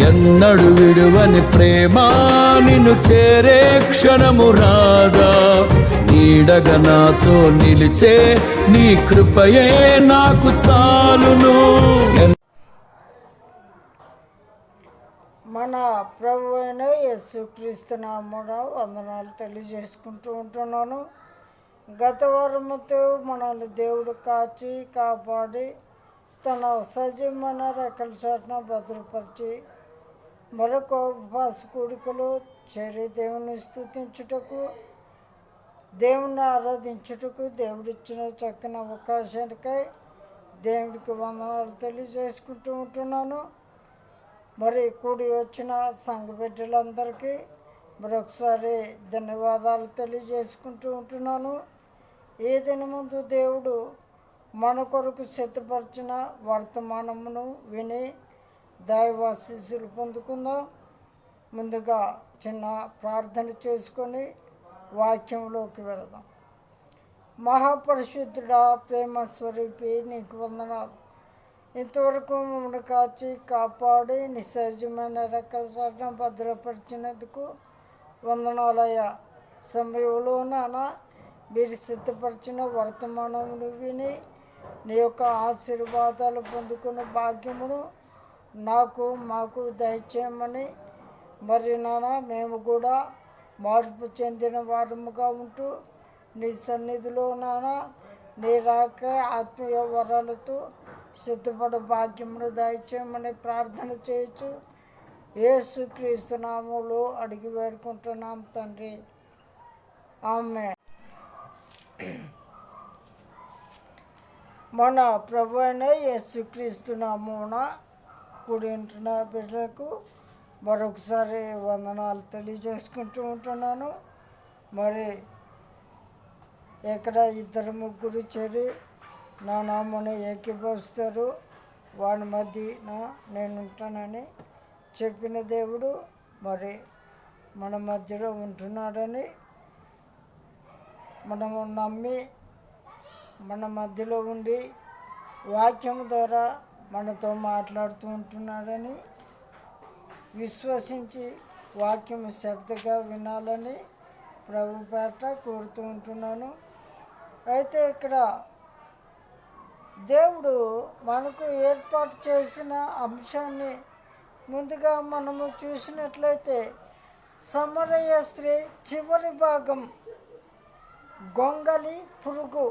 ఎన్నడు విడువని ప్రేమ నిన్ను చేరే క్షణము రాదా, నీడగా నాతో నిలిచే నీ కృపయే నాకు చాలును. మన ప్రభు అయిన యేసుక్రీస్తు నామమున వందనాలు తెలియజేసుకుంటూ ఉంటున్నాను. గత వారముతో మనల్ని దేవుడు కాచి కాపాడి తన సజీవమైన రెక్కల చాటున భద్రపరిచి మరొక ఉపవాస కూడికలో చేరి దేవుని స్తుతించుటకు, దేవుని ఆరాధించుటకు దేవుడిచ్చిన చక్కని అవకాశానికై దేవుడికి వందనాలు తెలియజేసుకుంటూ ఉంటున్నాను. మరి కూడి వచ్చిన సంఘ బిడ్డలందరికీ మరొకసారి ధన్యవాదాలు తెలియజేసుకుంటూ ఉంటున్నాను. ఈ దినముందు దేవుడు మన కొరకు సిద్ధపరిచిన వర్తమానమును విని దైవాశీస్సులు పొందుకుందాం. ముందుగా చిన్న ప్రార్థన చేసుకొని వాక్యంలోకి వెళదాం. మహాపరిశుద్ధుడా, ప్రేమ స్వరూపి, నీకు వందనాలు. ఇంతవరకు మమ్మల్ని కాచి కాపాడి నిసర్జమైన రెక్కల చాటున భద్రపరిచినందుకు వందనాలయ్యా. సమయంలో నాన్న మీరు సిద్ధపరిచిన వర్తమానమును విని నీ యొక్క ఆశీర్వాదాలు పొందుకున్న భాగ్యమును మాకు దయచేయమని, మరి నాన్న మేము కూడా మార్పు చెందిన వారముగా ఉంటూ నీ సన్నిధిలో నాన్న నీ రాక ఆత్మీయ వరాలతో సిద్ధపడ భాగ్యమును దయచేయమని ప్రార్థన చేయొచ్చు. యేసుక్రీస్తు నామములో అడిగి వేడుకుంటున్నాం తండ్రి, ఆమేన్. మన ప్రభు అయిన యేసుక్రీస్తు నామమున కూడి ఉంటున్న బిడ్డలకు మరొకసారి వందనాలు తెలియజేసుకుంటూ ఉంటున్నాను. మరి ఎక్కడ ఇద్దరు ముగ్గురు చేరి నా నామమును ఏకీభవిస్తారు వాడి మధ్య నేను ఉంటానని చెప్పిన దేవుడు మరి మన మధ్యలో ఉంటున్నాడని మనము నమ్మి మన మధ్యలో ఉండి వాక్యం ద్వారా మనతో మాట్లాడుతూ ఉంటున్నాడని విశ్వసించి వాక్యం శ్రద్ధగా వినాలని ప్రభు పేట కోరుతూ ఉంటున్నాను. అయితే ఇక్కడ దేవుడు మనకు ఏర్పాటు చేసిన అంశాన్ని ముందుగా మనము చూసినట్లయితే సమరయ స్త్రీ చివరి భాగం గొంగలి పురుగు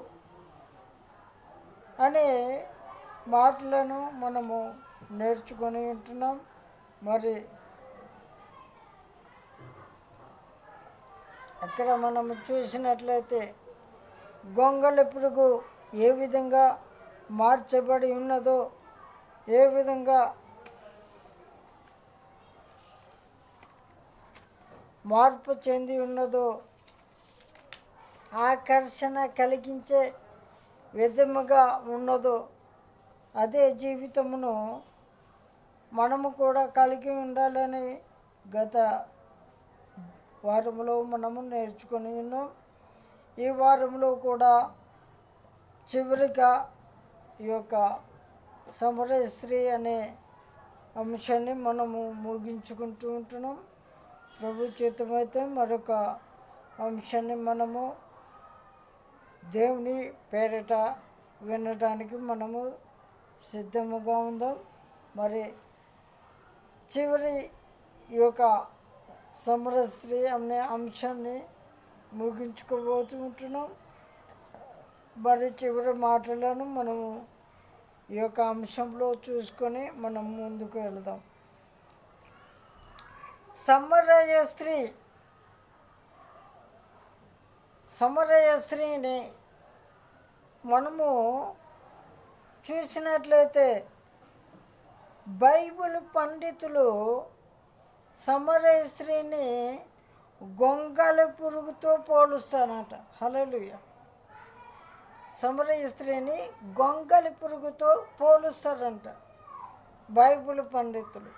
అనే మాటలను మనము నేర్చుకొని ఉంటున్నాం. మరి అక్కడ మనము చూసినట్లయితే గొంగలి పురుగు ఏ విధంగా మార్చబడి ఉన్నదో, ఏ విధంగా మార్పు చెంది ఉన్నదో, ఆకర్షణ కలిగించే విధముగా ఉన్నదో అదే జీవితమును మనము కూడా కలిగి ఉండాలని గత వారంలో మనము నేర్చుకొని ఉన్నాం. ఈ వారంలో కూడా చివరిగా ఈ యొక్క సమరయ స్త్రీ అనే అంశాన్ని మనము ముగించుకుంటూ ఉంటున్నాం. ప్రభు చిత్తమైతే మరొక అంశాన్ని మనము దేవుని పేరిట వినడానికి మనము సిద్ధముగా ఉందాం. మరి చివరి ఈ యొక్క సమరయ స్త్రీ అనే అంశాన్ని ముగించుకోబోతూ ఉంటున్నాం. మరి చివరి మాటలను మనము ఈ యొక్క అంశంలో చూసుకొని మనం ముందుకు వెళదాం. సమరయ స్త్రీని మనము చూసినట్లయితే బైబిల్ పండితులు సమరయ స్త్రీని గొంగలి పురుగుతో పోలుస్తారట. హల్లెలూయా. సమరయ స్త్రీని గొంగలి పురుగుతో పోలుస్తారంట బైబిల్ పండితులు.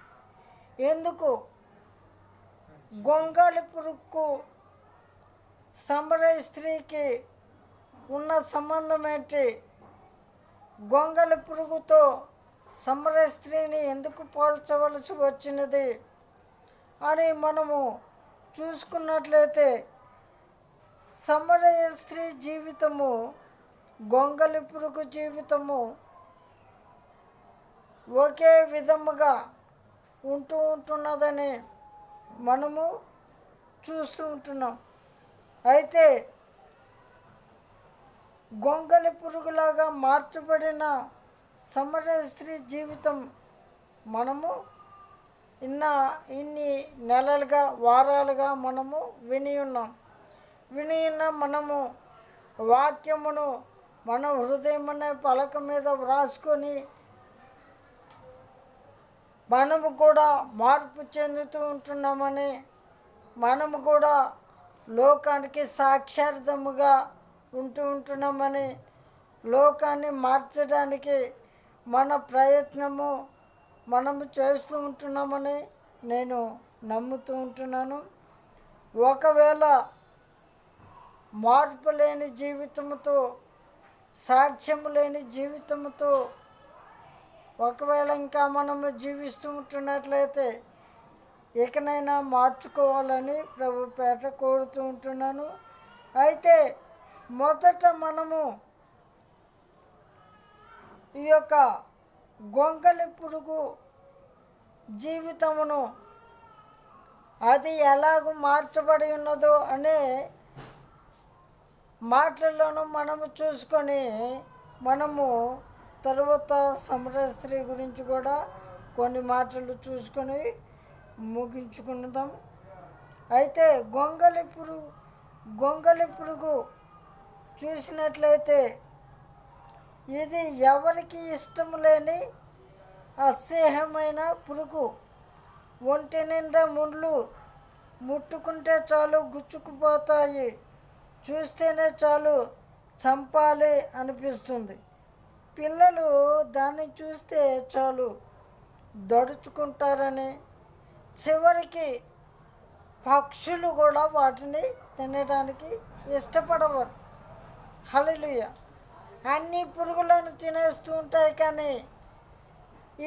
ఎందుకు గొంగలి పురుగుకు సమరయ స్త్రీకి ఉన్న సంబంధం ఏంటి? గొంగలి పురుగుతో సమరయ స్త్రీని ఎందుకు పోల్చవలసి వచ్చినది అని మనము చూసుకున్నట్లయితే, సమరయ స్త్రీ జీవితము గొంగలి పురుగు జీవితము ఒకే విధముగా ఉంటున్నదని మనము చూస్తూ ఉంటున్నాం. అయితే గొంగలి పురుగులాగా మార్చబడిన సమరయ స్త్రీ జీవితం మనము ఇన్ని నెలలుగా, వారాలుగా మనము విని ఉన్నాం. మనము వాక్యమును మన హృదయం అనే పలక మీద వ్రాసుకొని మనము కూడా మార్పు చెందుతూ ఉంటున్నామని, మనము కూడా లోకానికి సాక్షార్థముగా ఉంటున్నామని, లోకాన్ని మార్చడానికి మన ప్రయత్నము మనము చేస్తూ ఉంటున్నామని నేను నమ్ముతూ ఉంటున్నాను. ఒకవేళ మార్పు లేని జీవితముతో, సాక్ష్యము లేని జీవితముతో ఒకవేళ ఇంకా మనము జీవిస్తూ ఉంటున్నట్లయితే ఇకనైనా మార్చుకోవాలని ప్రభు పేట కోరుతూ ఉంటున్నాను. అయితే మొదట మనము ఈ యొక్క గొంగలి పురుగు జీవితమును అది ఎలాగ మార్చబడి ఉన్నదో అనే మాటలను మనము చూసుకొని మనము తరువాత సమరయ స్త్రీ గురించి కూడా కొన్ని మాటలు చూసుకొని ముగించుకుందాం. అయితే గొంగలి పురుగు చూసినట్లయితే ఇది ఎవరికి ఇష్టం లేని అసహ్యమైన పురుగు. ఒంటి నిండా ముళ్ళు, ముట్టుకుంటే చాలు గుచ్చుకుపోతాయి, చూస్తేనే చాలు చంపాలి అనిపిస్తుంది. పిల్లలు దాన్ని చూస్తే చాలు దడుచుకుంటారని, చివరికి పక్షులు కూడా వాటిని తినడానికి ఇష్టపడవరు. హల్లెలూయా. అన్ని పురుగులను తినేస్తూ ఉంటాయి, కానీ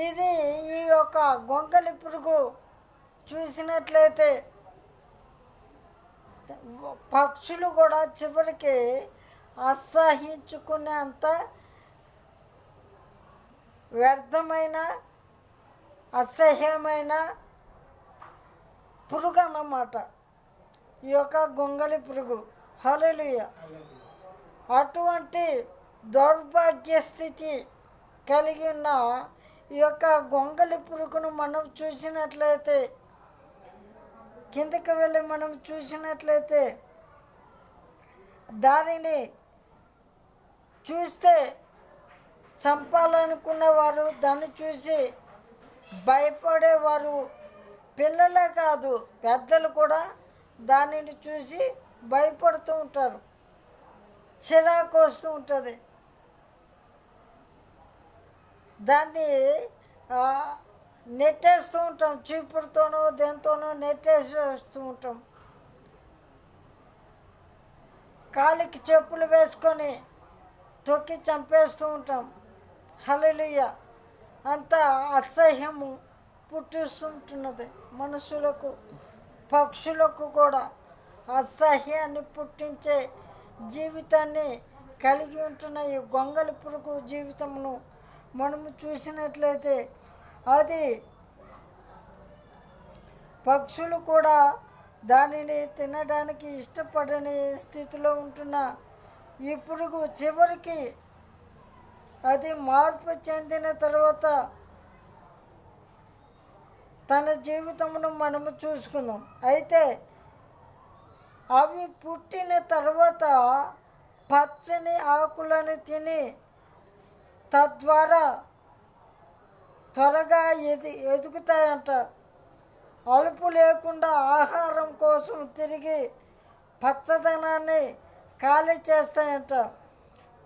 ఇది ఈ యొక్క గొంగలి పురుగు చూసినట్లయితే పక్షులు కూడా చివరికి అసహించుకునేంత వ్యర్థమైన, అసహ్యమైన పురుగు అన్నమాట ఈ యొక్క గొంగలి పురుగు. హల్లెలూయా. అటువంటి దౌర్భాగ్య స్థితి కలిగి ఉన్న ఈ యొక్క గొంగలి పురుగును మనం చూసినట్లయితే, కిందకి వెళ్ళి మనం చూసినట్లయితే దానిని చూస్తే చంపాలనుకున్నవారు, దాన్ని చూసి భయపడేవారు పిల్లలే కాదు పెద్దలు కూడా దానిని చూసి భయపడుతూ ఉంటారు. చిరాకు వస్తూ ఉంటుంది. దాన్ని నెట్టేస్తూ ఉంటాం, చీపురుతోనో దేంతోనో నెట్టేసి వస్తూ ఉంటాం. కాలికి చెప్పులు వేసుకొని తొక్కి చంపేస్తూ ఉంటాం. హల్లెలూయా. అంత అసహ్యము పుట్టిస్తుంటున్నది మనుషులకు, పక్షులకు కూడా అసహ్యాన్ని పుట్టించే జీవితాన్ని కలిగి ఉంటున్న ఈ గొంగలి పురుగు జీవితమును మనము చూసినట్లయితే అది పక్షులు కూడా దానిని తినడానికి ఇష్టపడని స్థితిలో ఉంటున్న ఈ పురుగు చివరికి అది మార్పు చెందిన తర్వాత తన జీవితమును మనము చూసుకుందాం. అయితే అవి పుట్టిన తర్వాత పచ్చని ఆకులను తిని తద్వారా త్వరగా ఎదుగుతాయంట. అలుపు లేకుండా ఆహారం కోసం తిరిగి పచ్చదనాన్ని ఖాళీ చేస్తాయంట.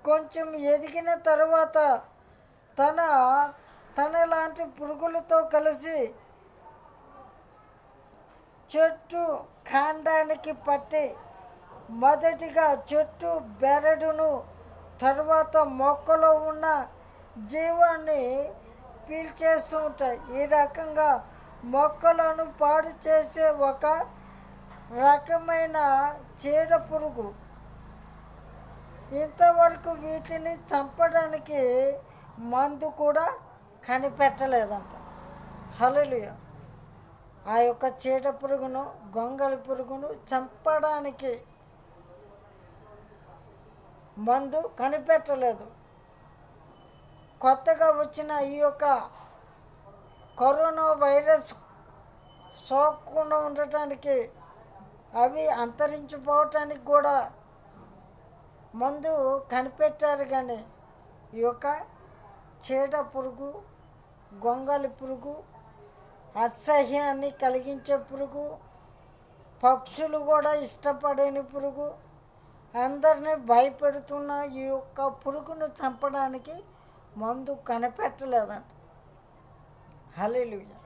కొంచెం ఎదిగిన తర్వాత తనలాంటి పురుగులతో కలిసి చెట్టు కాండానికి పట్టి మొదటిగా చెట్టు బెరడును, తర్వాత మొక్కలో ఉన్న జీవాన్ని పీల్చేస్తూ ఉంటాయి. ఈ రకంగా మొక్కలను పాడు చేసే ఒక రకమైన చీడ పురుగు. ఇంతవరకు వీటిని చంపడానికి మందు కూడా కనిపెట్టలేదంట. హల్లెలూయా. ఆ యొక్క చీడ పురుగును, గొంగళి పురుగును చంపడానికి మందు కనిపెట్టలేదు. కొత్తగా వచ్చిన ఈ యొక్క కరోనా వైరస్ సోకకుండా ఉండటానికి, అవి అంతరించిపోవటానికి కూడా మందు కనిపెట్టారు. కానీ ఈ యొక్క చీడ పురుగు, గొంగళి పురుగు, అసహ్యాన్ని కలిగించే పురుగు, పక్షులు కూడా ఇష్టపడని పురుగు, అందరినీ భయపెడుతున్న ఈ యొక్క పురుగును చంపడానికి మందు కనిపెట్టలేదంట. హల్లెలూయా.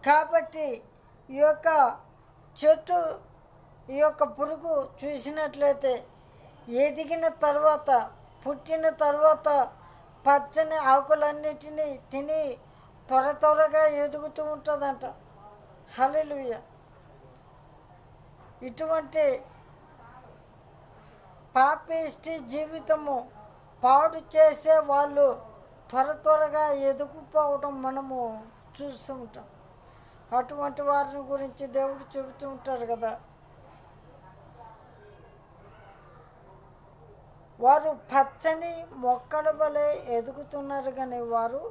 కాబట్టి ఈ యొక్క చెట్టు, ఈ యొక్క పురుగు చూసినట్లయితే ఎదిగిన తర్వాత, పుట్టిన తర్వాత పచ్చని ఆకులన్నిటినీ తిని త్వరగా ఎదుగుతూ ఉంటుందంట. హల్లెలూయా. ఇటువంటి పాపిష్టి జీవితము పాడు చేసే వాళ్ళు త్వరగా ఎదుగుపోవడం మనము చూస్తూ ఉంటాం. అటువంటి వారిని గురించి దేవుడు చెబుతూ ఉంటారు కదా, వారు పచ్చని మొక్కల వలె ఎదుగుతున్నారు కానీ వారు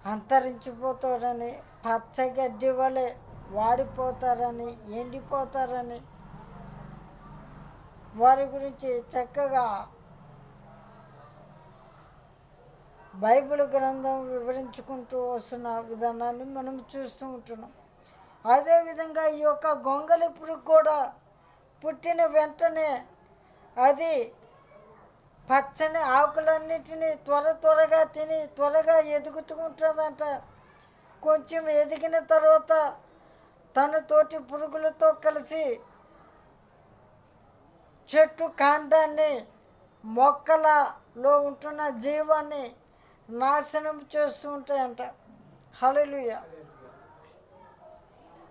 అంతరించిపోతారని, పచ్చగడ్డి వలె వాడిపోతారని, ఎండిపోతారని వారి గురించి చక్కగా బైబిల్ గ్రంథం వివరించుకుంటూ వస్తున్న విధానాన్ని మనం చూస్తూ ఉంటున్నాం. అదేవిధంగా ఈ యొక్క గొంగళి పురుగు కూడా పుట్టిన వెంటనే అది పచ్చని ఆకులన్నిటినీ త్వరగా తిని త్వరగా ఎదుగుతూ ఉంటుందంట. కొంచెం ఎదిగిన తర్వాత తన తోటి పురుగులతో కలిసి చెట్టు కాండాన్ని, మొక్కలలో ఉంటున్న జీవాన్ని నాశనం చేస్తూ ఉంటాయంట. హల్లెలూయా.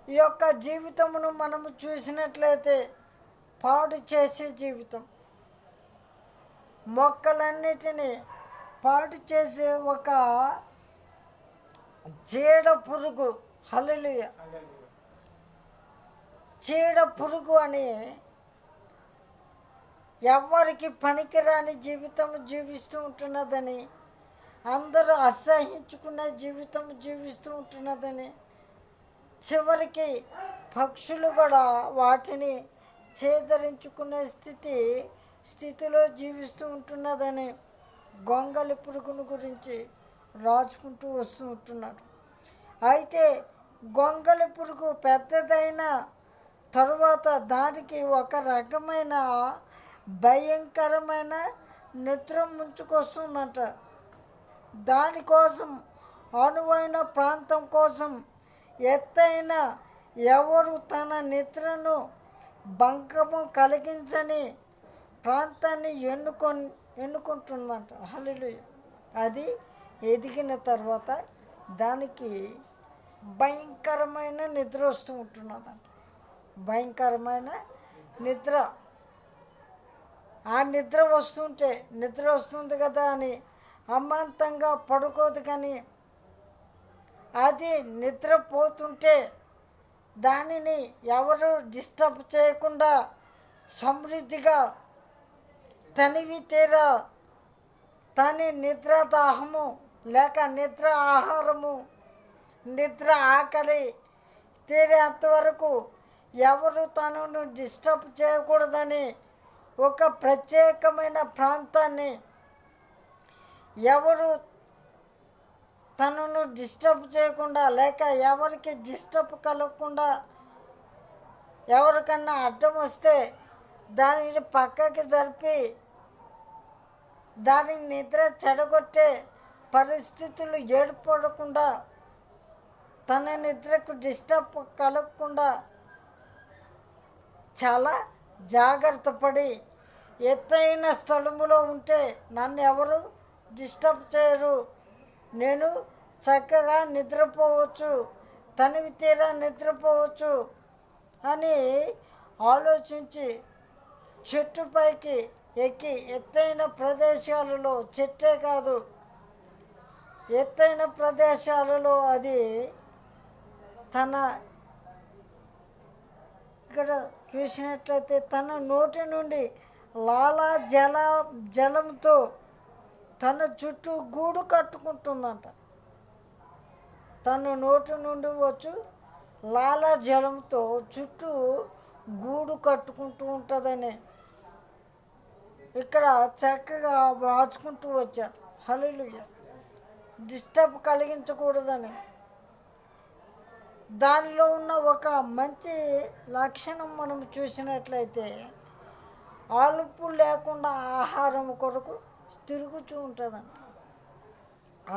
ఈ యొక్క జీవితమును మనము చూసినట్లయితే పాడు చేసే జీవితం, మొక్కలన్నిటినీ పాడు చేసే ఒక చీడ పురుగు. హల్లెలూయా. చీడ పురుగు అని ఎవరికి పనికిరాని జీవితం జీవిస్తూ ఉంటున్నదని, అందరూ అసహించుకునే జీవితం జీవిస్తూ ఉంటున్నదని, చివరికి పక్షులు కూడా వాటిని ఛేదరించుకునే స్థితిలో జీవిస్తూ ఉంటున్నదని గొంగళి పురుగును గురించి రాసుకుంటూ వస్తూ ఉంటున్నాడు. అయితే గొంగళి పురుగు పెద్దదైన తరువాత దానికి ఒక రకమైన భయంకరమైన నిద్ర ముంచుకొస్తుందంట. దానికోసం అనువైన ప్రాంతం కోసం ఎత్తైన, ఎవరు తన నిద్రను భంగము కలిగించని ప్రాంతాన్ని ఎన్నుకుంటుందంట. హల్లెలూయా. అది ఎదిగిన తర్వాత దానికి భయంకరమైన నిద్ర వస్తూ ఉంటున్నదంట. భయంకరమైన నిద్ర. ఆ నిద్ర వస్తుంది కదా అని అమాంతంగా పడుకోదు. కానీ అది నిద్రపోతుంటే దానిని ఎవరు డిస్టర్బ్ చేయకుండా సమృద్ధిగా తనివి తీరా తని నిద్ర దాహము లేక నిద్ర ఆహారము, నిద్ర ఆకలి తీరేంతవరకు ఎవరు తనను డిస్టర్బ్ చేయకూడదని ఒక ప్రత్యేకమైన ప్రాంతాన్ని, ఎవరు తనను డిస్టర్బ్ చేయకుండా లేక ఎవరికి డిస్టర్బ్ కలగకుండా, ఎవరికన్నా అడ్డం వస్తే దానిని పక్కకి జరిపి దాని నిద్ర చెడగొట్టే పరిస్థితులు ఏర్పడకుండా, తన నిద్రకు డిస్టర్బ్ కలగకుండా చాలా జాగ్రత్త పడి, ఎత్తైన స్థలములో ఉంటే నన్ను ఎవరు డిస్టర్బ్ చేయరు. నేను చక్కగా నిద్రపోవచ్చు, తనివి తీరా నిద్రపోవచ్చు అని ఆలోచించి చెట్టుపైకి ఎక్కి ఎత్తైన ప్రదేశాలలో, చెట్టే కాదు ఎత్తైన ప్రదేశాలలో అది తన ఇక్కడ చూసినట్లయితే తన నోటి నుండి లాలా జలంతో తన చుట్టూ గూడు కట్టుకుంటుందంట. తన నోటి నుండి వచ్చు లాలా జలంతో చుట్టూ గూడు కట్టుకుంటూ ఉంటుందని ఇక్కడ చక్కగా రాసుకుంటూ వచ్చాడు. హల్లెలూయా. డిస్టర్బ్ కలిగించకూడదని. దానిలో ఉన్న ఒక మంచి లక్షణం మనం చూసినట్లయితే అలుపు లేకుండా ఆహారం కొరకు తిరుగుతూ ఉంటుందంట.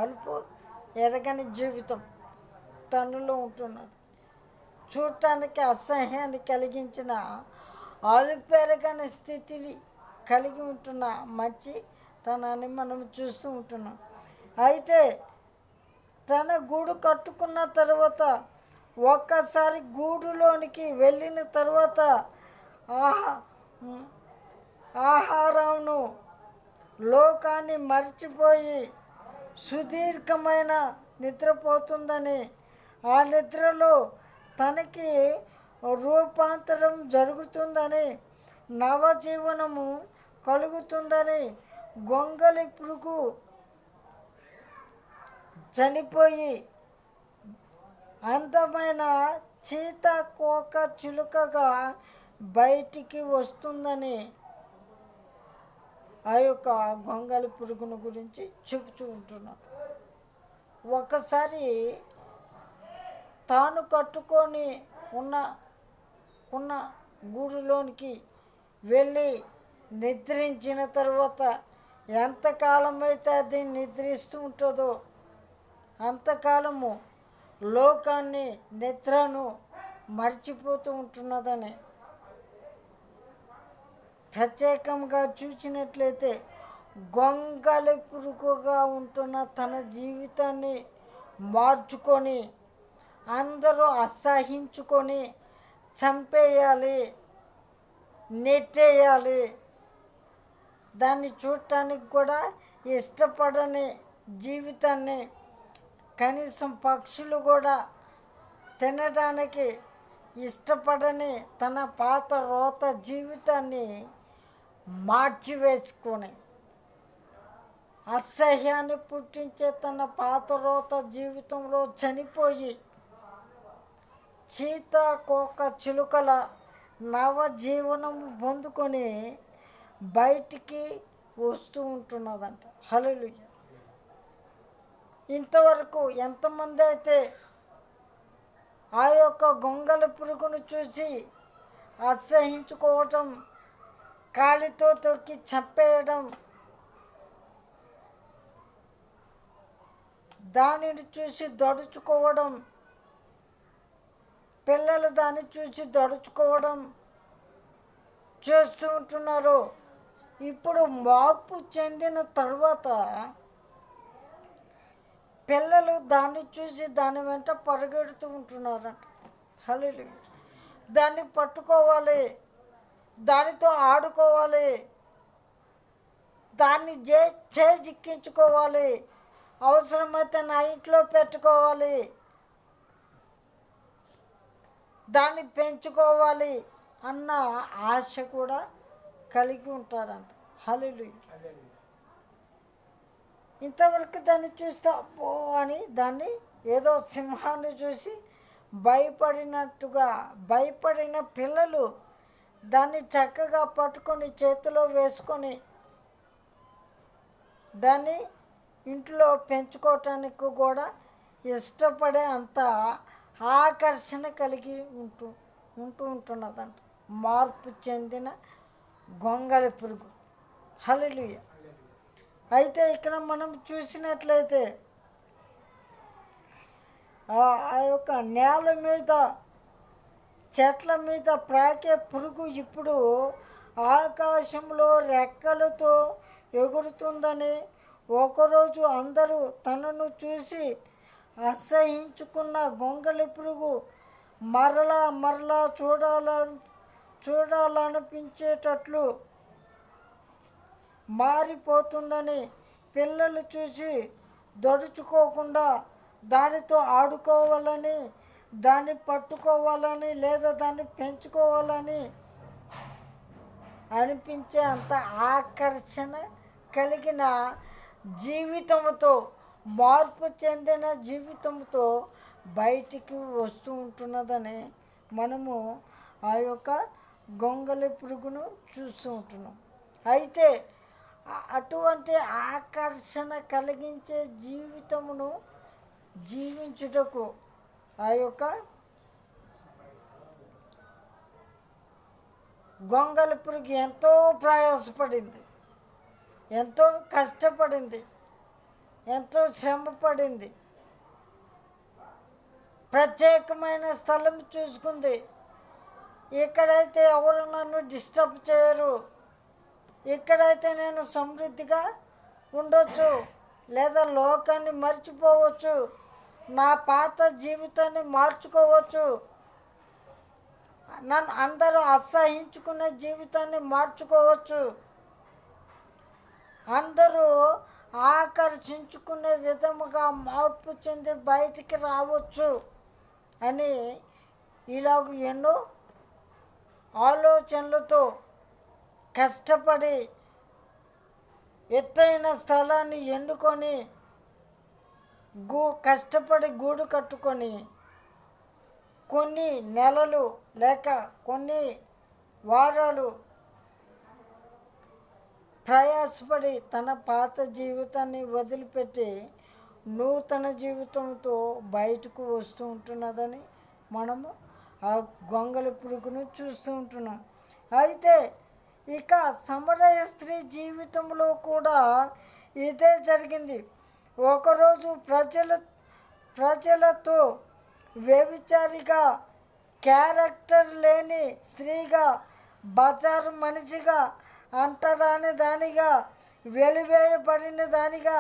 అలుపు ఎరగని జీవితం తనలో ఉంటున్నది. చూడటానికి అసహ్యాన్ని కలిగించిన అలుపు ఎరగని స్థితిని కలిగి ఉంటున్న మంచి తనాన్ని మనం చూస్తూ ఉంటున్నాం. అయితే తన గూడు కట్టుకున్న తర్వాత ఒక్కసారి గూడులోనికి వెళ్ళిన తర్వాత ఆహారంను లోకాన్ని మర్చిపోయి సుదీర్ఘమైన నిద్రపోతుందని, ఆ నిద్రలో తనకి రూపాంతరం జరుగుతుందని, నవజీవనము కలుగుతుందని, గొంగళి పురుగు చనిపోయి అందమైన సీతాకోక చిలుకగా బయటికి వస్తుందని ఆ యొక్క గొంగళి పురుగును గురించి చెబుతూ ఉంటున్నాను. ఒకసారి తాను కట్టుకొని ఉన్న గూడులోనికి వెళ్ళి నిద్రించిన తర్వాత ఎంతకాలం అయితే అది నిద్రిస్తూ ఉంటుందో అంతకాలము లోకాన్ని, నిద్రను మర్చిపోతూ ఉంటున్నదని ప్రత్యేకంగా చూసినట్లయితే గొంగళి పురుగుగా ఉంటున్న తన జీవితాన్ని మార్చుకొని అందరూ అసహించుకొని చంపేయాలి, నెట్టేయాలి, దాన్ని చూడటానికి కూడా ఇష్టపడని జీవితాన్ని కనీసం పక్షులు కూడా తినడానికి ఇష్టపడని తన పాత రోత జీవితాన్ని మార్చివేసుకొని అసహ్యాన్ని పుట్టించే తన పాత రోత జీవితంలో చనిపోయి సీతాకోక చిలుకల నవజీవనం పొందుకొని బయటికి వస్తూ ఉంటున్నదంట. హల్లెలూయా. ఇంతవరకు ఎంతమంది అయితే ఆ యొక్క గొంగళి పురుగును చూసి అసహించుకోవటం, కాలితో తొక్కి చంపేయడం, దానిని చూసి దడుచుకోవడం, పిల్లలు దాన్ని చూసి దడుచుకోవడం చేస్తూ ఉంటున్నారు. ఇప్పుడు మార్పు చెందిన తర్వాత పిల్లలు దాన్ని చూసి దాని వెంట పరిగెడుతూ ఉంటున్నారంట. హల్లెలూయా. దాన్ని పట్టుకోవాలి, దానితో ఆడుకోవాలి, దాన్ని చేజిక్కించుకోవాలి, అవసరమైతే నా ఇంట్లో పెట్టుకోవాలి, దాన్ని పెంచుకోవాలి అన్న ఆశ కూడా కలిగి ఉంటారంట. హల్లెలూయా. ఇంతవరకు దాన్ని చూస్తే అబ్బో అని దాన్ని ఏదో సింహాన్ని చూసి భయపడిన పిల్లలు దాన్ని చక్కగా పట్టుకొని చేతిలో వేసుకొని దాన్ని ఇంట్లో పెంచుకోవటానికి కూడా ఇష్టపడే అంత ఆకర్షణ కలిగి ఉంటున్నదంట మార్పు చెందిన గొంగళి పురుగు. హల్లెలూయా. అయితే ఇక్కడ మనం చూసినట్లయితే ఆ యొక్క నేల మీద, చెట్ల మీద ప్రాకే పురుగు ఇప్పుడు ఆకాశంలో రెక్కలతో ఎగురుతుందని, ఒకరోజు అందరూ తనను చూసి అసహించుకున్న గొంగళి పురుగు మరలా మరలా చూడాలనిపించేటట్లు మారిపోతుందని పిల్లలు చూసి దడుచుకోకుండా దానితో ఆడుకోవాలని, దాన్ని పట్టుకోవాలని లేదా దాన్ని పెంచుకోవాలని అనిపించే అంత ఆకర్షణ కలిగిన జీవితంతో, మార్పు చెందిన జీవితంతో బయటికి వస్తూ ఉంటున్నదని మనము ఆ యొక్క గొంగళి పురుగును చూస్తూ ఉంటున్నాం. అయితే అటువంటి ఆకర్షణ కలిగించే జీవితమును జీవించుటకు ఆ యొక్క గొంగళి పురుగు ఎంతో ప్రయాసపడింది, ఎంతో కష్టపడింది, ఎంతో శ్రమపడింది. ప్రత్యేకమైన స్థలం చూసుకుంది. ఇక్కడైతే ఎవరు నన్ను డిస్టర్బ్ చేయరు, ఇక్కడైతే నేను సమృద్ధిగా ఉండొచ్చు లేదా లోకాన్ని మర్చిపోవచ్చు, నా పాత జీవితాన్ని మార్చుకోవచ్చు, నన్ను అందరూ అసహించుకునే జీవితాన్ని మార్చుకోవచ్చు, అందరూ ఆకర్షించుకునే విధముగా మార్పు చెంది బయటికి రావచ్చు అని ఇలాగ ఎన్నో ఆలోచనలతో కష్టపడి ఎత్తైన స్థలాన్ని ఎన్నుకొని కష్టపడి గూడు కట్టుకొని కొన్ని నెలలు లేక కొన్ని వారాలు ప్రయాసపడి తన పాత జీవితాన్ని వదిలిపెట్టి నూతన జీవితంతో బయటకు వస్తూ ఉంటున్నదని మనము ఆ గొంగళి పురుగును చూస్తూ ఉంటున్నాం. అయితే ఇక సమరయ స్త్రీ జీవితంలో కూడా ఇదే జరిగింది. ఒకరోజు ప్రజలతో వ్యభిచారిగా, క్యారెక్టర్ లేని స్త్రీగా, బజారు మనిషిగా, అంటరాని దానిగా, వెలివేయబడిన దానిగా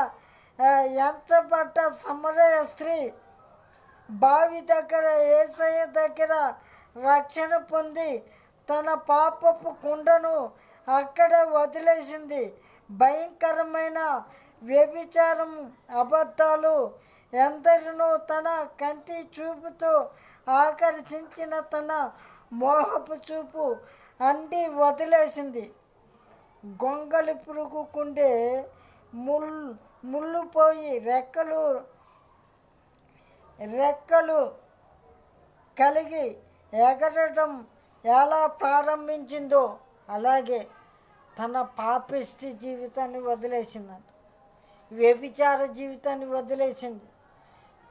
ఎంచబడ్డ సమరయ స్త్రీ బావి దగ్గర యేసయ్య దగ్గర రక్షణ పొంది తన పాపపు కుండను అక్కడే వదిలేసింది. భయంకరమైన వ్యభిచారం, అబద్ధాలు, ఎందరినో తన కంటి చూపుతో ఆకర్షించిన తన మోహపు చూపు అండి వదిలేసింది. గొంగళి పురుగుకుండే ముళ్ళు పోయి రెక్కలు కలిగి ఎగరడం ఎలా ప్రారంభించిందో అలాగే తన పాపిష్టి జీవితాన్ని వదిలేసిందంట. వ్యభిచార జీవితాన్ని వదిలేసింది,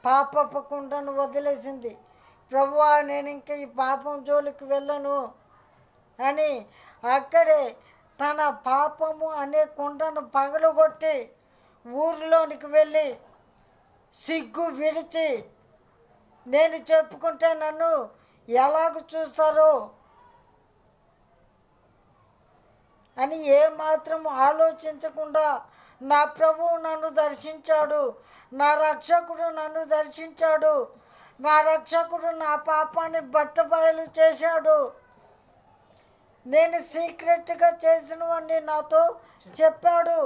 పాపపు కుండను వదిలేసింది. ప్రభువా, నేను ఇంకా ఈ పాపం జోలికి వెళ్ళను అని అక్కడే తన పాపము అనే కుండను పగలగొట్టి ఊరిలోనికి వెళ్ళి సిగ్గు విడిచి నేను చెప్పుకుంటే నన్ను ఎలాగ చూస్తారో అని ఏమాత్రం ఆలోచించకుండా నా ప్రభువు నన్ను దర్శించాడు, నా రక్షకుడు నన్ను దర్శించాడు, నా రక్షకుడు నా పాపాన్ని బట్టబయలు చేశాడు, నేను సీక్రెట్గా చేసినవన్నీ నాతో చెప్పాడు,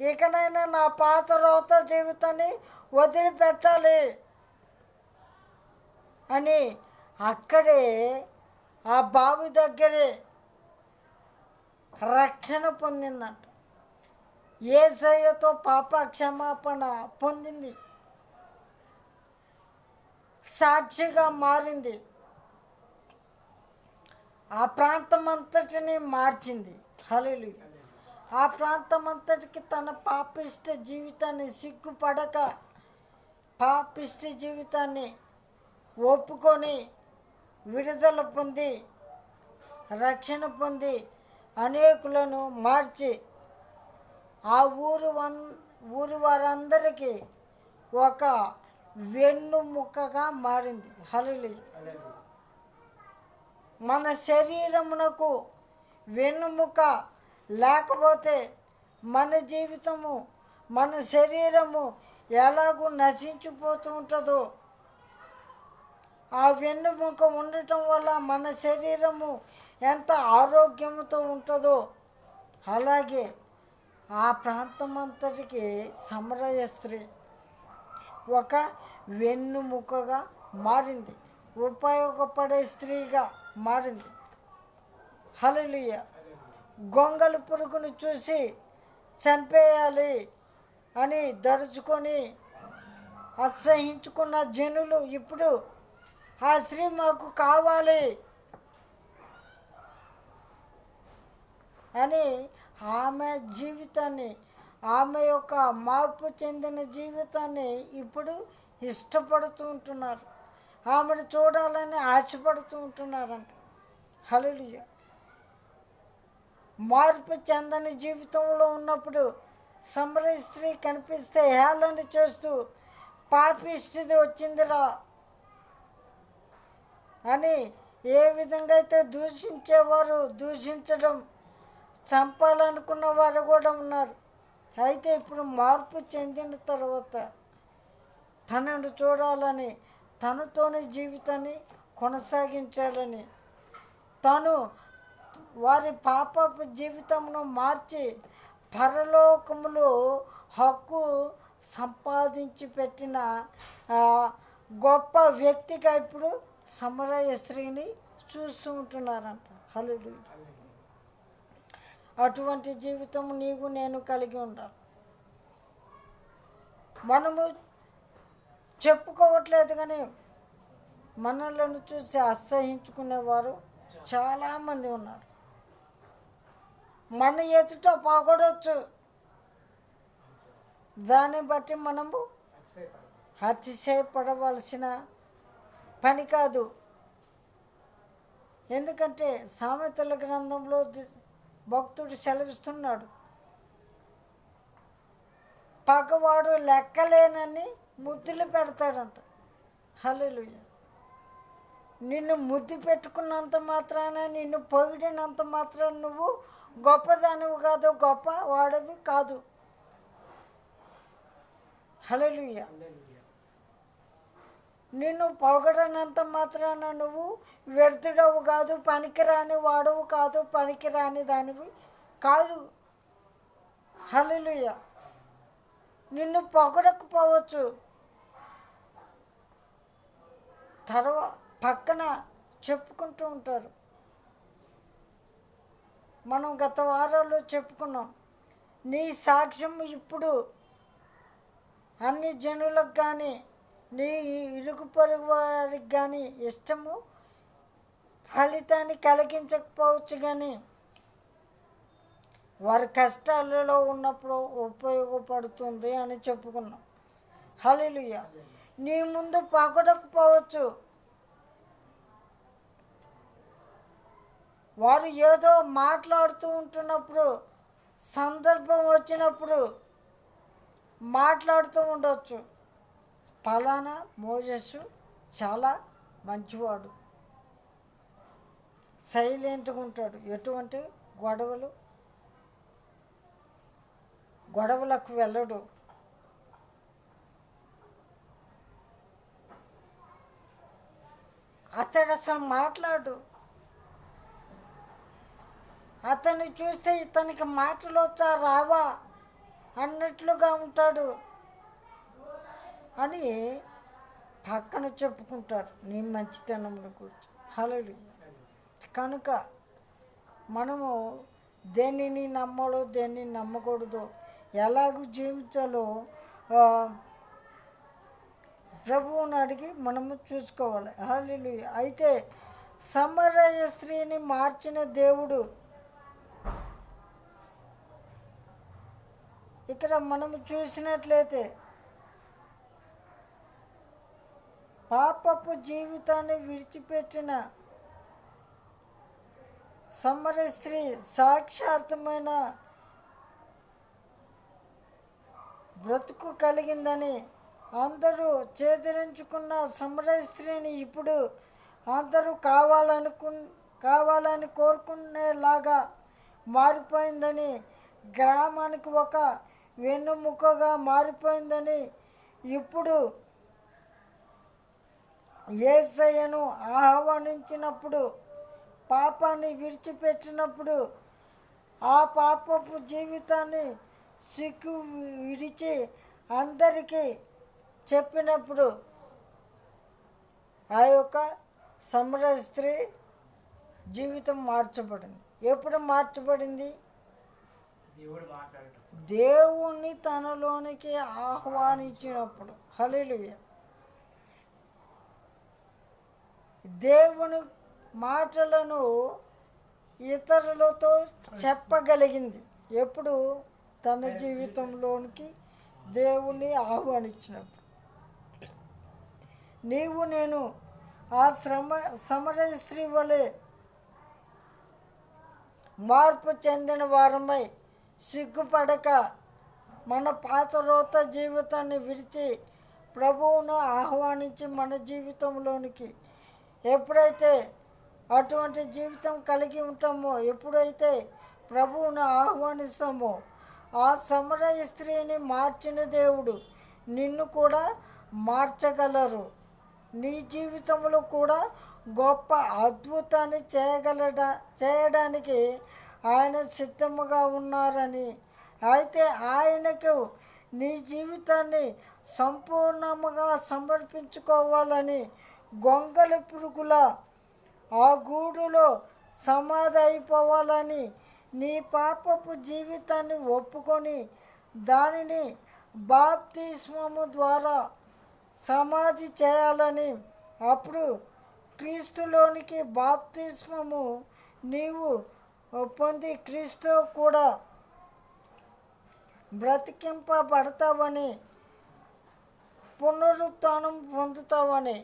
ఇకనైనా నా పాత రోత జీవితాన్ని వదిలిపెట్టాలి అని అక్కడే ఆ బావి దగ్గరే రక్షణ పొందిందంట. యేసయ్యతో పాప క్షమాపణ పొందింది, సాక్షిగా మారింది, ఆ ప్రాంతమంతటిని మార్చింది. హల్లెలూయా. ఆ ప్రాంతమంతటికి తన పాపిష్ట జీవితాన్ని సిగ్గుపడక పాపిష్ట జీవితాన్ని ఒప్పుకొని విడుదల పొంది రక్షణ పొంది అనేకులను మార్చి ఆ ఊరి వారందరికీ ఒక వెన్నుముక్కగా మారింది. హల్లెలూయా. మన శరీరమునకు వెన్నుముక లేకపోతే మన జీవితము మన శరీరము ఎలాగూ నశించిపోతూ ఉంటుందో, ఆ వెన్నుముక ఉండటం వల్ల మన శరీరము ఎంత ఆరోగ్యంతో ఉంటుందో, అలాగే ఆ ప్రాంతమంతటికి సమరయ స్త్రీ ఒక వెన్నుముకగా మారింది, ఉపయోగపడే స్త్రీగా మారింది. హల్లెలూయా. గొంగళి పురుగును చూసి చంపేయాలి అని దడుచుకొని అసహించుకున్న జనులు ఇప్పుడు ఆ స్త్రీ మాకు కావాలి అని ఆమె జీవితాన్ని, ఆమె యొక్క మార్పు చెందిన జీవితాన్ని ఇప్పుడు ఇష్టపడుతూ ఉంటున్నారు, ఆమెను చూడాలని ఆశపడుతూ ఉంటున్నారంట. హల్లెలూయా. మార్పు చెందని జీవితంలో ఉన్నప్పుడు సమరయ స్త్రీ కనిపిస్తే హేళన చేస్తూ పాపిష్టిది వచ్చిందిరా అని ఏ విధంగా అయితే దూషించేవారు దూషించడం, చంపాలనుకున్న వారు కూడా ఉన్నారు. అయితే ఇప్పుడు మార్పు చెందిన తర్వాత తనను చూడాలని, తనతోనే జీవితాన్ని కొనసాగించాలని, తను వారి పాపపు జీవితంను మార్చి పరలోకములో హక్కు సంపాదించి పెట్టిన గొప్ప వ్యక్తిగా ఇప్పుడు సమరయ స్త్రీని చూస్తూ ఉంటున్నారంట. హల్లెలూయా. అటువంటి జీవితం నీవు నేను కలిగి ఉండాలి. మనము చెప్పుకోవట్లేదు కానీ మనలను చూసి అసహించుకునేవారు చాలామంది ఉన్నారు. మన ఎదుట పొగడొచ్చు, దాన్ని బట్టి మనము అతిశయపడవలసిన పని కాదు. ఎందుకంటే సామెతల గ్రంథంలో భక్తుడు సెలవిస్తున్నాడు, పగవాడు లెక్కలేనని ముద్దులు పెడతాడంట. హల్లెలూయా. నిన్ను ముద్దు పెట్టుకున్నంత మాత్రాన, నిన్ను పొగిడినంత మాత్రాన నువ్వు గొప్పదానివి కాదు, గొప్ప వాడివి కాదు. హల్లెలూయా. నిన్ను పొగడనంత మాత్రాన నువ్వు వ్యర్థుడవు కాదు, పనికిరాని వాడవు కాదు, పనికిరాని దానివి కాదు. హల్లెలూయా. నిన్ను పొగడకపోవచ్చు, పక్కన చెప్పుకుంటూ ఉంటారు. మనం గత వారాల్లో చెప్పుకున్నాం, నీ సాక్ష్యం ఇప్పుడు అన్ని జనులకు కానీ నీ ఇరుగు పొరుగు వారికి కానీ ఇష్టము ఫలితాన్ని కలిగించకపోవచ్చు, కానీ వారి కష్టాలలో ఉన్నప్పుడు ఉపయోగపడుతుంది అని చెప్పుకున్నాం. హల్లెలూయా. నీ ముందు పగడకపోవచ్చు, వారు ఏదో మాట్లాడుతూ ఉంటున్నప్పుడు, సందర్భం వచ్చినప్పుడు మాట్లాడుతూ ఉండవచ్చు, పలానా మోజెస్ చాలా మంచివాడు, సైలెంట్గా ఉంటాడు, ఎటువంటి గొడవలకు వెళ్ళడు, అతడు అసలు మాట్లాడు, అతన్ని చూస్తే ఇతనికి మాటలు వచ్చా రావా అన్నట్లుగా ఉంటాడు అని పక్కన చెప్పుకుంటారు నీ మంచితనంలో గురించి. హల్లెలూయా. కనుక మనము దేనిని నమ్మాలో దేనిని నమ్మకూడదో, ఎలాగూ జీవించాలో ప్రభువుని అడిగి మనము చూసుకోవాలి. హల్లెలూయా. అయితే సమరయ స్త్రీని మార్చిన దేవుడు ఇక్కడ మనము చూసినట్లయితే పాపపు జీవితాన్ని విడిచిపెట్టిన సమరయ స్త్రీ సాక్షార్థమైన బ్రతుకు కలిగిందని అందరూ చేదరించుకున్న సమరయ స్త్రీని ఇప్పుడు అందరూ కావాలని కోరుకునేలాగా మారిపోయిందని గ్రామానికి ఒక వెన్నుముకగా మారిపోయిందని ఇప్పుడు యేసయ్యను ఆహ్వానించినప్పుడు, పాపాన్ని విడిచిపెట్టినప్పుడు, ఆ పాపపు జీవితాన్ని సిగ్గు విడిచి అందరికీ చెప్పినప్పుడు ఆ యొక్క సమరయ స్త్రీ జీవితం మార్చబడింది. ఎప్పుడు మార్చబడింది? దేవుణ్ణి తనలోనికి ఆహ్వానించినప్పుడు. హల్లెలూయా. దేవుని మాటలను ఇతరులతో చెప్పగలిగింది ఎప్పుడు? తన జీవితంలోనికి దేవుణ్ణి ఆహ్వానించినప్పుడు. నీవు నేను ఆ సమరయ స్త్రీ వలె మార్పు చెందిన వారమై సిగ్గుపడక మన పాత రోత జీవితాన్ని విడిచి ప్రభువును ఆహ్వానించి మన జీవితంలోనికి ఎప్పుడైతే అటువంటి జీవితం కలిగి ఉంటామో, ఎప్పుడైతే ప్రభువును ఆహ్వానిస్తామో, ఆ సమరయ స్త్రీని మార్చిన దేవుడు నిన్ను కూడా మార్చగలరు. నీ జీవితంలో కూడా గొప్ప అద్భుతాన్ని చేయడానికి ఆయన సిద్ధముగా ఉన్నారని. అయితే ఆయనకు నీ జీవితాన్ని సంపూర్ణముగా సమర్పించుకోవాలని, గొంగళి పురుగుల ఆ గూడులో సమాధి అయిపోవాలని, నీ పాపపు జీవితాన్ని ఒప్పుకొని దానిని బాప్తిస్మము ద్వారా సమాధి చేయాలని, అప్పుడు క్రీస్తులోనికి బాప్తిస్మము నీవు పొంది క్రీస్తు కూడా బ్రతికింపబడతావని, పునరుత్థానం పొందుతావని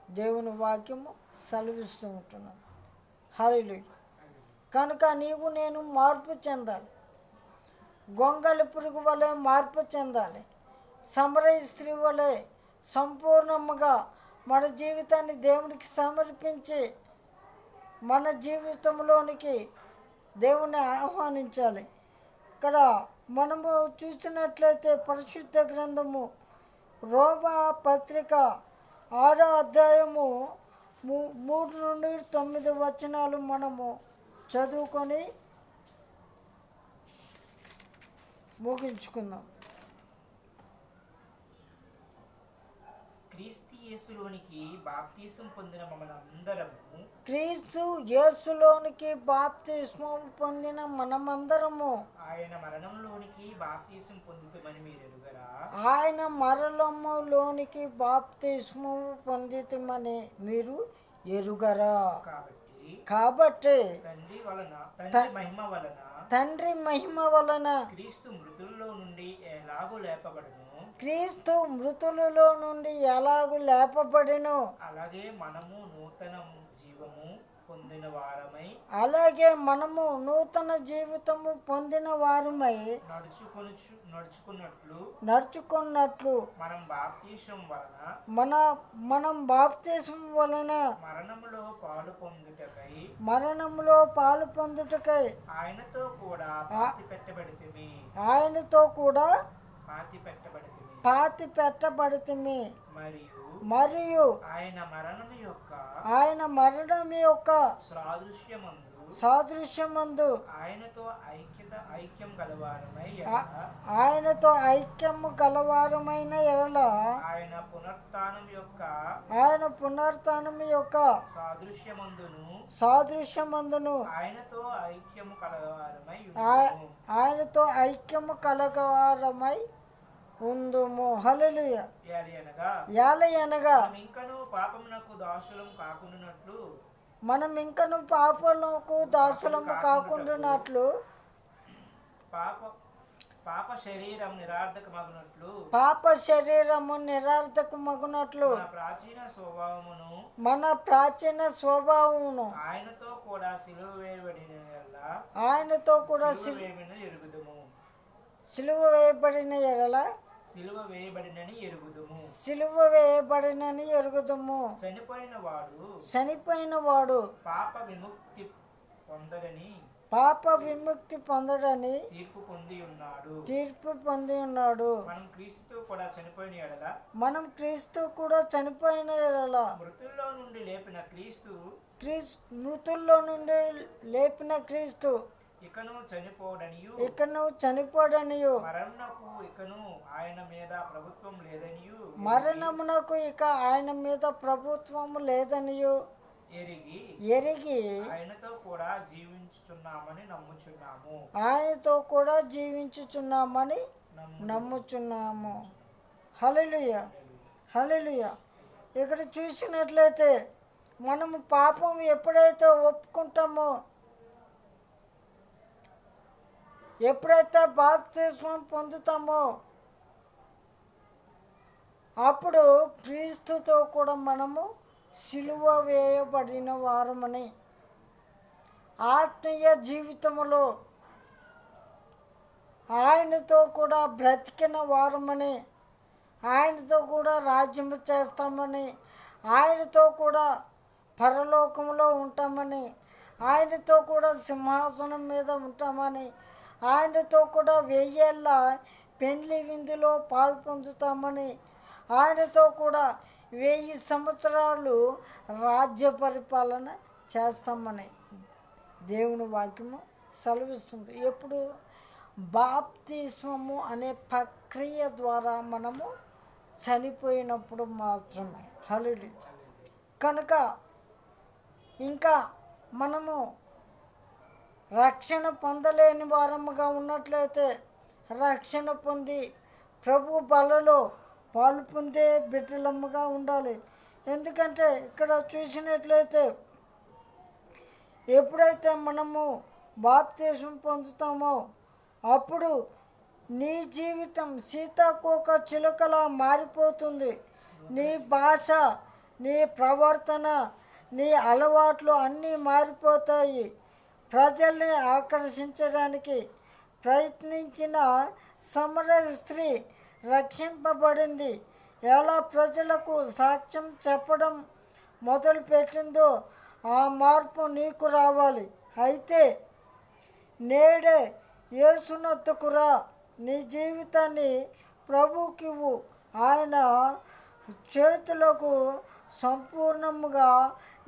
దేవుని వాక్యము సెలవిస్తూ ఉంటున్నాను. హల్లెలూయా. కనుక నీవు నేను మార్పు చెందాలి. గొంగళి పురుగు వలె మార్పు చెందాలి. సమరయ స్త్రీ వలె సంపూర్ణముగా మన జీవితాన్ని దేవునికి సమర్పించి మన జీవితంలోనికి దేవుణ్ణి ఆహ్వానించాలి. ఇక్కడ మనము చూసినట్లయితే పరిశుద్ధ గ్రంథము రోమా పత్రిక 6వ అధ్యాయము 3 నుండి 9 వచనాలు మనము చదువుకొని ముగించుకుందాం. క్రీస్తు యేసులోనికి బాప్తిసం పొందిన మనమందరము, క్రీస్తు యేసులోనికి బాప్తిస్మం పొందిన మనమందరము ఆయన మరణంలోనికి బాప్తిసం పొందుతామని మీరు ఎరుగరా? ఆయన మరణములోనికి బాప్తిస్మం పొందితమని మీరు ఎరుగరా? కాబట్టి తండ్రి మహిమ వలన క్రీస్తు మృతుల్లో నుండి ఎలాగూ లేపబడును, క్రీస్తు మృతులలో నుండి ఎలాగూ లేపబడిను, అలాగే మనము నూతన జీవము పొందిన వారమై, అలాగే మనము నూతన జీవితము పొందిన వారమై నడుచుకున్నట్లు మనం బాప్తిసం వలన మరణములో పాలు పొందుటకై ఆయనతో కూడా పాతి పెట్టబడితిమి మరియు ఆయన మరణం యొక్క సాదృశ్యమందు ఆయనతో ఐక్యము గలవారమైన ఎడల ఆయన పునరుత్థానం యొక్క సాదృశ్యమందును ఆయనతో ఐక్యము కలగవారమై ఉందుము. హల్లెలూయా. మనం ఇంకను పాపమునకు దాసులము కాకుండానట్లు, పాప శరీరము నిరర్ధకమగునట్లు మన ప్రాచీన స్వభావమును ఆయనతో కూడా సిలువ వేయబడిన సిలువ వేయబడినని ఎరుగుదుము. చనిపోయిన వాడు పాప పాప విముక్తి పొందడని తీర్పు పొంది ఉన్నాడు. తీర్పు పొంది ఉన్నాడు. మనం క్రీస్తుతో కూడా చనిపోయిన ఎడల మనం క్రీస్తు కూడా చనిపోయిన ఎడల మృతుల్లో నుండి లేపిన క్రీస్తు మృతుల్లో నుండి లేపిన క్రీస్తు ఇకను చనిపోడనియు ఇకను చనిపోడనియు మరణమునకు ఇకను ఆయన మీద ప్రభుత్వం లేదనియు మరణమునకు ఇక ఆయన మీద ప్రభుత్వం లేదనియు ఎరిగి ఆయనతో కూడా జీవించుచున్నామని నమ్ముచున్నాము. ఆయనతో కూడా జీవించుచున్నామని నమ్ముచున్నాము. హల్లెలూయా, హల్లెలూయా. ఇక్కడ చూసినట్లయితే మనము పాపం ఎప్పుడైతే ఒప్పుకుంటామో, ఎప్పుడైతే బాప్తిస్మం పొందుతామో, అప్పుడు క్రీస్తుతో కూడా మనము సిలువ వేయబడిన వారమని, ఆత్మీయ జీవితంలో ఆయనతో కూడా బ్రతికిన వారమని, ఆయనతో కూడా రాజ్యము చేస్తామని, ఆయనతో కూడా పరలోకంలో ఉంటామని, ఆయనతో కూడా సింహాసనం మీద ఉంటామని, ఆయనతో కూడా 1000 ఏళ్ళ పెండ్లి విందులో పాలు పొందుతామని, ఆయనతో కూడా 1000 సంవత్సరాలు రాజ్య పరిపాలన చేస్తామని దేవుని వాక్యము సెలవిస్తుంది. ఎప్పుడు? బాప్తిస్మము అనే ప్రక్రియ ద్వారా మనము చనిపోయినప్పుడు మాత్రమే. హల్లెలూయా. కనుక ఇంకా మనము రక్షణ పొందలేని వారముగా ఉన్నట్లయితే రక్షణ పొంది ప్రభు బలలో పాలు పొందే బిడ్డలమ్మగా ఉండాలి. ఎందుకంటే ఇక్కడ చూసినట్లయితే ఎప్పుడైతే మనము బాప్తిస్మం పొందుతామో అప్పుడు నీ జీవితం సీతాకోక చిలుకలా మారిపోతుంది. నీ భాష, నీ ప్రవర్తన, నీ అలవాట్లు అన్నీ మారిపోతాయి. ప్రజల్ని ఆకర్షించడానికి ప్రయత్నించిన సమరయ స్త్రీ రక్షింపబడింది. ఎలా ప్రజలకు సాక్ష్యం చెప్పడం మొదలుపెట్టిందో ఆ మార్పు నీకు రావాలి. అయితే నేడే యేసునొద్దకు రా, నీ జీవితాన్ని ప్రభువుకివ్వు, ఆయన చేతులకు సంపూర్ణముగా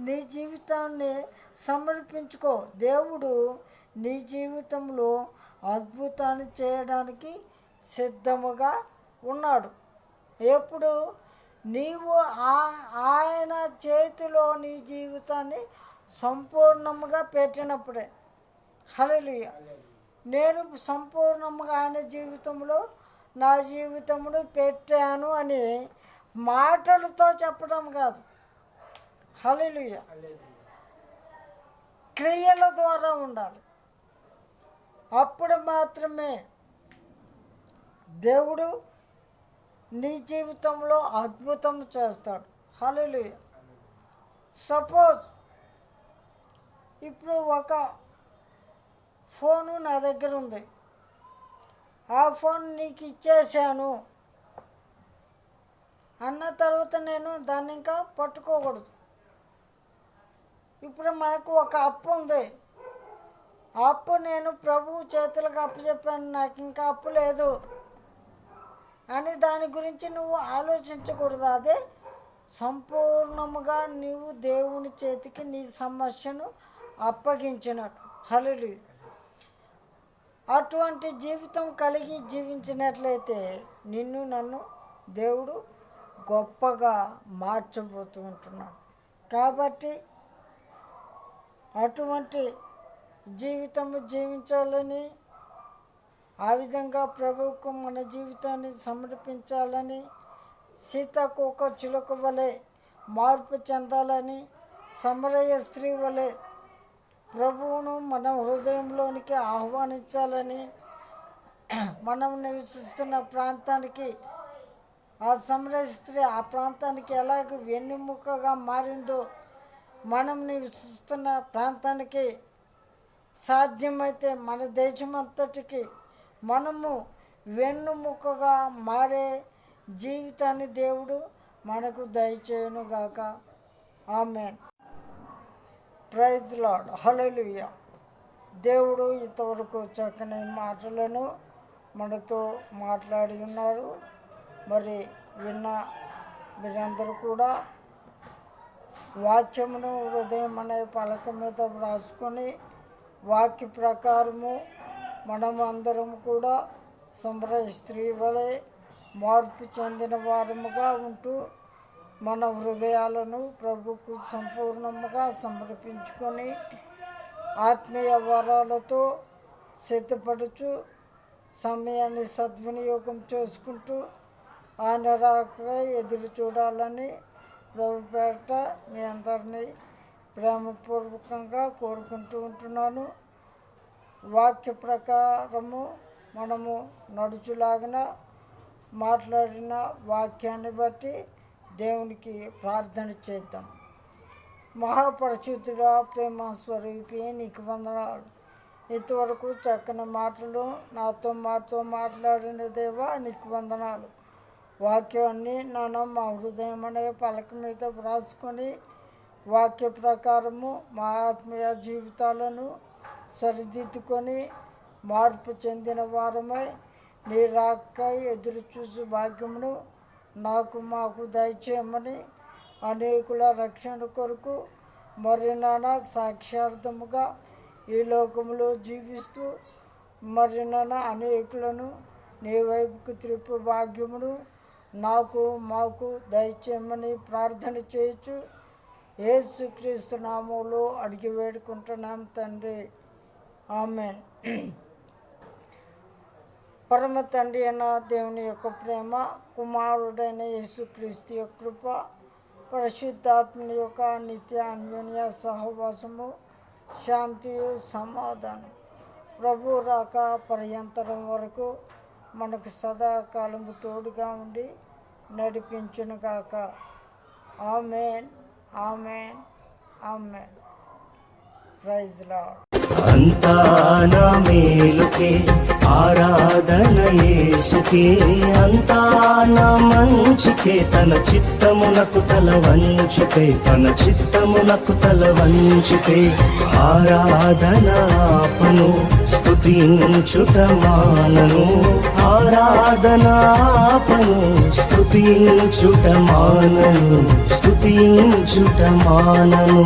నీ జీవితాన్ని సమర్పించుకో. దేవుడు నీ జీవితంలో అద్భుతాన్ని చేయడానికి సిద్ధముగా ఉన్నాడు. ఎప్పుడు? నీవు ఆయన చేతిలో నీ జీవితాన్ని సంపూర్ణముగా పెట్టినప్పుడే. హల్లెలూయా. నేను సంపూర్ణముగా ఆయన జీవితంలో నా జీవితమును పెట్టాను అని మాటలతో చెప్పడం కాదు. హల్లెలూయా. క్రియల ద్వారా ఉండాలి. అప్పుడు మాత్రమే దేవుడు నీ జీవితంలో అద్భుతం చేస్తాడు. హల్లెలూయా. సపోజ్ ఇప్పుడు ఒక ఫోను నా దగ్గర ఉంది, ఆ ఫోన్ నీకు ఇచ్చేసాను అన్న తర్వాత నేను దాన్ని ఇంకా పట్టుకోకూడదు. ఇప్పుడు మనకు ఒక అప్పు ఉంది, అప్పు నేను ప్రభువు చేతులకు అప్పచెప్పాను, నాకు ఇంకా అప్పు లేదు అని దాని గురించి నువ్వు ఆలోచించకూడదు. అదే సంపూర్ణముగా నీవు దేవుని చేతికి నీ సమస్యను అప్పగించినట్టు. హల్లెలూయా. అటువంటి జీవితం కలిగి జీవించినట్లయితే నిన్ను నన్ను దేవుడు గొప్పగా మార్చబోతూ ఉంటున్నాడు. కాబట్టి అటువంటి జీవితము జీవించాలని, ఆ విధంగా ప్రభువుకు మన జీవితాన్ని సమర్పించాలని, సీతాకోక చిలుక వలె మార్పు చెందాలని, సమరయ స్త్రీ వలె ప్రభువును మన హృదయంలోనికి ఆహ్వానించాలని, మనం నివసిస్తున్న ప్రాంతానికి ఆ సమరయ స్త్రీ ఆ ప్రాంతానికి ఎలాగ వెన్నెముకగా మారిందో మనం నివసిస్తున్న ప్రాంతానికి సాధ్యమైతే మన దేశమంతటికి మనము వెన్నుముకగా మారే జీవితాన్ని దేవుడు మనకు దేవుడు ఇంతవరకు చక్కని మాటలను మనతో మాట్లాడి ఉన్నారు. మరి విన్న మీరందరూ కూడా వాక్యమును హృదయం అనే పలక మీద వ్రాసుకొని వాక్య ప్రకారము మనము అందరం కూడా సంప్రదాయ స్త్రీ వలె మార్పు చెందిన వారముగా ఉంటూ మన హృదయాలను ప్రభుకు సంపూర్ణముగా సమర్పించుకొని ఆత్మీయ వరాలతో సిద్ధపడుచు సమయాన్ని సద్వినియోగం చేసుకుంటూ ఆయన రాకై ఎదురు చూడాలని ప్రభుపేట మీ అందరినీ ప్రేమపూర్వకంగా కోరుకుంటూ ఉంటున్నాను. వాక్య ప్రకారము మనము నడుచులాగిన మాట్లాడిన వాక్యాన్ని బట్టి దేవునికి ప్రార్థన చేద్దాం. మహాపరిశుద్ధుడా, ప్రేమ స్వరూపి, నీకు వందనాలు. ఇంతవరకు చక్కని మాటలు నాతో మాట్లాడిన దేవా నీకు వందనాలు. వాక్యాన్ని మా హృదయం అనే పలక మీద వ్రాసుకొని వాక్య ప్రకారము మా ఆత్మీయ జీవితాలను సరిదిద్దుకొని మార్పు చెందిన వారమై నీ రాకై ఎదురు చూసి భాగ్యమును మాకు దయచేయమని అనేకుల రక్షణ కొరకు మరి సాక్షార్థముగా ఈ లోకంలో జీవిస్తూ మరి అనేకులను నీ వైపుకు త్రిప్పు భాగ్యమును మాకు దయచేయమని ప్రార్థన చేయొచ్చు. యేసుక్రీస్తు నామములో అడిగి వేడుకుంటున్నాం తండ్రి, ఆమేన్. పరమ తండ్రి అయిన దేవుని యొక్క ప్రేమ, కుమారుడైన యేసుక్రీస్తు యొక్క కృప, పరిశుద్ధాత్మని యొక్క నిత్య అన్యోన్య సహవాసము, శాంతియు సమాధానం ప్రభు రాక పర్యంతరం వరకు మనకు సదాకాలము తోడుగా ఉండి నడిపించునుగాక. ఆమేన్, ఆమేన్, ఆమేన్. Praise lord. అంతా నా మేలుకే ఆరాధన యేసుకే, అంతా నా మంచికే, తన చిత్తమునకు తల వంచుకే, తన చిత్తమునకు తల వంచుకే. ఆరాధనాపను స్తుతించుట మానను, ఆరాధనాపను స్తుతించుట మానను, స్తుతించుట మానను.